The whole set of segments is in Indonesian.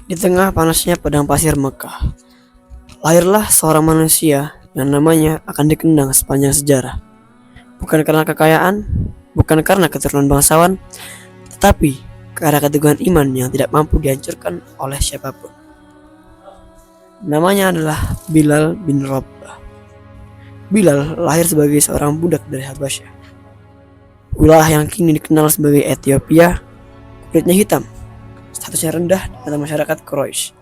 Di tengah panasnya padang pasir Mekah, lahirlah seorang manusia yang namanya akan dikenang sepanjang sejarah. Bukan karena kekayaan, bukan karena keturunan bangsawan, tetapi karena keteguhan iman yang tidak mampu dihancurkan oleh siapapun. Namanya adalah Bilal bin Rabah. Bilal lahir sebagai seorang budak dari Habasyah, wilayah yang kini dikenal sebagai Ethiopia. Kulitnya hitam, statusnya rendah di mata masyarakat Quraisy.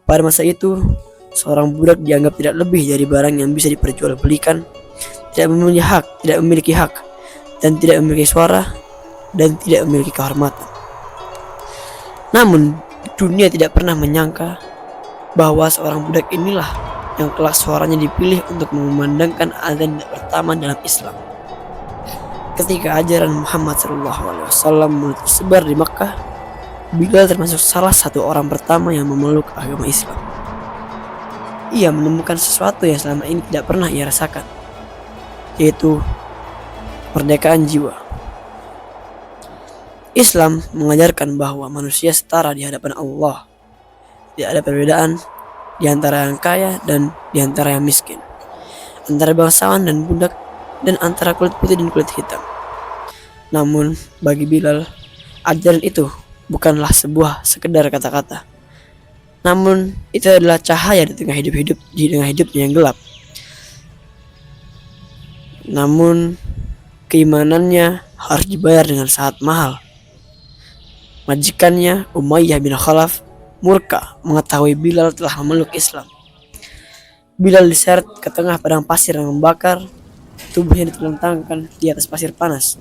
Pada masa itu, seorang budak dianggap tidak lebih dari barang yang bisa diperjualbelikan, tidak memiliki hak, dan tidak memiliki suara, dan tidak memiliki kehormatan. Namun, dunia tidak pernah menyangka bahwa seorang budak inilah yang kelak suaranya dipilih untuk mengumandangkan azan pertama dalam Islam. Ketika ajaran Muhammad SAW mulai tersebar di Makkah, Bilal termasuk salah satu orang pertama yang memeluk agama Islam. Ia menemukan sesuatu yang selama ini tidak pernah ia rasakan, yaitu kemerdekaan jiwa. Islam mengajarkan bahwa manusia setara di hadapan Allah. Tidak ada perbedaan di antara yang kaya dan di antara yang miskin, antara bangsawan dan budak, dan antara kulit putih dan kulit hitam. Namun bagi Bilal, ajaran itu bukanlah sekedar kata-kata. Namun itu adalah cahaya di tengah hidupnya yang gelap. Namun keimanannya harus dibayar dengan sangat mahal. Majikannya Umayyah bin Khalaf murka mengetahui Bilal telah memeluk Islam. Bilal diseret ke tengah padang pasir yang membakar, tubuhnya ditelentangkan di atas pasir panas,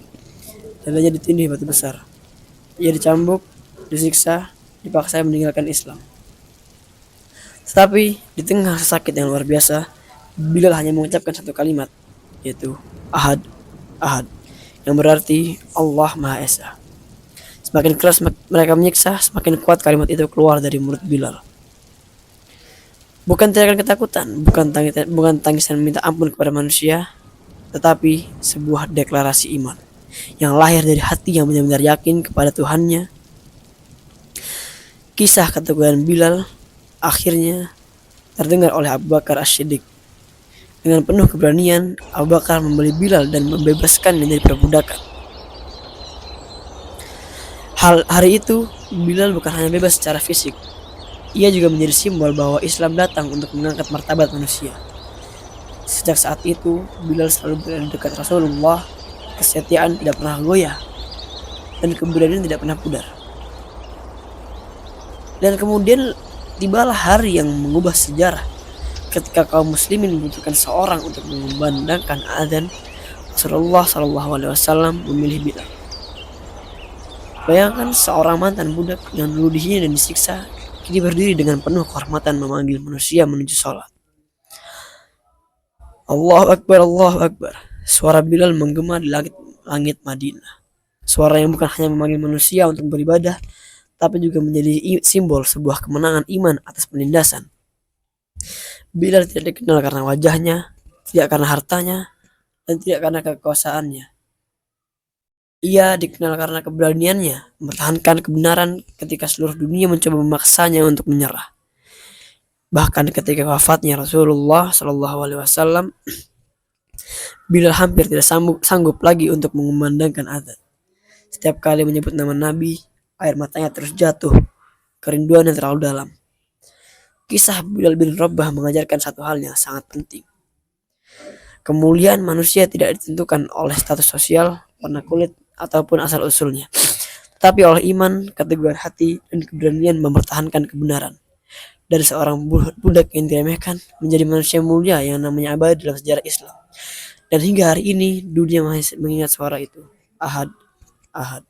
dadanya ditindih batu besar. Ia dicambuk, disiksa, dipaksa meninggalkan Islam. Tetapi di tengah sakit yang luar biasa, Bilal hanya mengucapkan satu kalimat, yaitu Ahad, Ahad, yang berarti Allah Maha Esa. Semakin keras mereka menyiksa, semakin kuat kalimat itu keluar dari mulut Bilal. Bukan teriakan ketakutan, bukan tangisan minta ampun kepada manusia, tetapi sebuah deklarasi iman yang lahir dari hati yang benar-benar yakin kepada Tuhannya. Kisah keteguhan Bilal akhirnya terdengar oleh Abu Bakar As-Siddiq. Dengan penuh keberanian, Abu Bakar membeli Bilal dan membebaskannya dari perbudakan. Hari itu, Bilal bukan hanya bebas secara fisik, ia juga menjadi simbol bahwa Islam datang untuk mengangkat martabat manusia. Sejak saat itu, Bilal selalu berada dekat Rasulullah. Kesetiaan tidak pernah goyah, dan keberanian tidak pernah pudar. Dan kemudian tibalah hari yang mengubah sejarah, ketika kaum muslimin membutuhkan seorang untuk mengumandangkan azan. Rasulullah SAW memilih Bilal. Bayangkan seorang mantan budak yang dulu dihina dan disiksa, kini berdiri dengan penuh kehormatan memanggil manusia menuju sholat. Allahu Akbar, Allahu Akbar. Suara Bilal menggema di langit Madinah. Suara yang bukan hanya memanggil manusia untuk beribadah, tapi juga menjadi simbol sebuah kemenangan iman atas penindasan. Bilal tidak dikenal karena wajahnya, tidak karena hartanya, dan tidak karena kekuasaannya. Ia dikenal karena keberaniannya mempertahankan kebenaran ketika seluruh dunia mencoba memaksanya untuk menyerah. Bahkan ketika wafatnya Rasulullah SAW, Bilal hampir tidak sanggup lagi untuk mengumandangkan azan. Setiap kali menyebut nama Nabi, air matanya terus jatuh, kerinduan yang terlalu dalam. Kisah Bilal bin Rabah mengajarkan satu hal yang sangat penting. Kemuliaan manusia tidak ditentukan oleh status sosial, warna kulit, ataupun asal-usulnya, tetapi oleh iman, keteguhan hati, dan keberanian mempertahankan kebenaran. Dari seorang budak yang diremehkan menjadi manusia mulia yang namanya abadi dalam sejarah Islam. Dan hingga hari ini dunia masih mengingat suara itu. Ahad, Ahad.